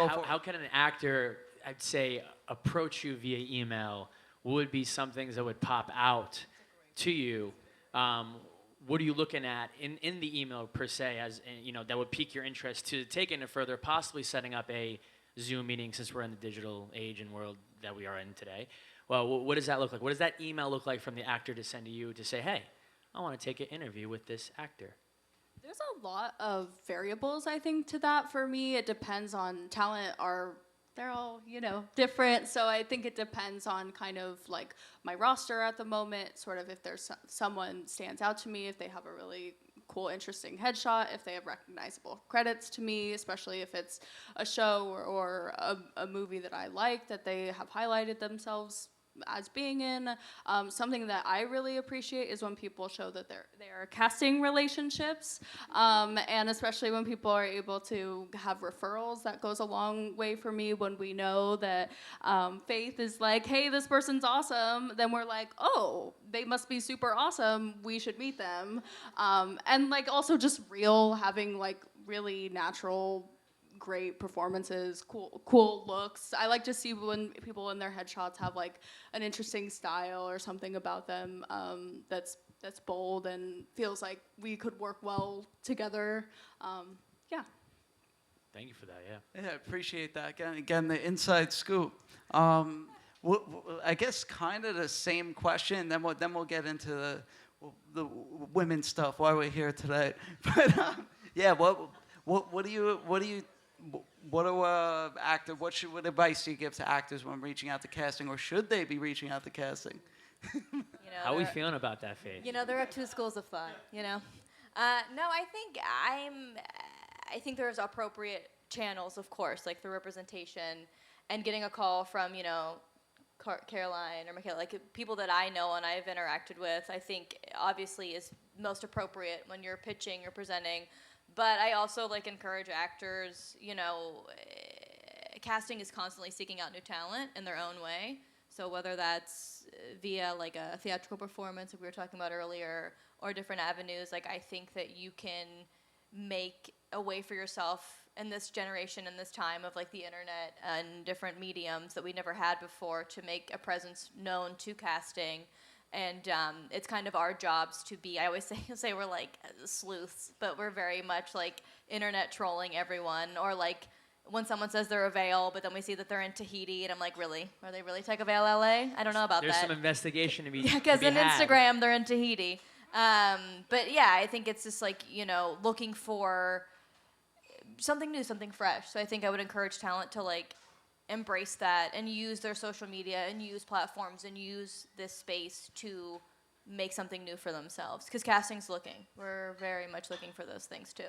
How can an actor, I'd say, approach you via email? What would be some things that would pop out to you? What are you looking at in the email per se, as that would pique your interest to take it further, possibly setting up a Zoom meeting since we're in the digital age and world that we are in today? Well, what does that look like? What does that email look like from the actor to send to you to say, hey, I want to take an interview with this actor? There's a lot of variables, I think, to that for me. It depends on talent. They're all, different. So I think it depends on kind of like my roster at the moment, sort of if there's someone stands out to me, if they have a really cool, interesting headshot, if they have recognizable credits to me, especially if it's a show or a movie that I like that they have highlighted themselves as being in. Something that I really appreciate is when people show that they're casting relationships, and especially when people are able to have referrals. That goes a long way for me. When we know that Faith is like, hey, this person's awesome, then we're like, oh, they must be super awesome, we should meet them. And like also just having like really natural, great performances, cool looks. I like to see when people in their headshots have like an interesting style or something about them that's bold and feels like we could work well together. Yeah. Thank you for that. Yeah. Yeah, I appreciate that. Again, the inside scoop. I guess kind of the same question. Then we'll get into the women's stuff while we're here today. But yeah, what advice do you give to actors when reaching out to casting, or should they be reaching out to casting? How are we feeling about that, Faith? There are two schools of thought. No, I think there's appropriate channels, of course, like through representation and getting a call from Caroline or Michaela, like people that I know and I've interacted with. I think obviously is most appropriate when you're pitching or presenting. But I also encourage actors, casting is constantly seeking out new talent in their own way. So whether that's via a theatrical performance, like we were talking about earlier, or different avenues, I think that you can make a way for yourself in this generation, in this time of the internet and different mediums that we never had before, to make a presence known to casting. And it's kind of our jobs to be, I always say we're like sleuths, but we're very much internet trolling everyone. Or when someone says they're a Vail, but then we see that they're in Tahiti, and I'm like, really? Are they really Tech Avail LA? I don't know about There's that. some investigation to be Yeah, because on had. Instagram, they're in Tahiti. But yeah, I think it's just looking for something new, something fresh. So I think I would encourage talent to embrace that and use their social media and use platforms and use this space to make something new for themselves, because casting's looking. We're very much looking for those things too.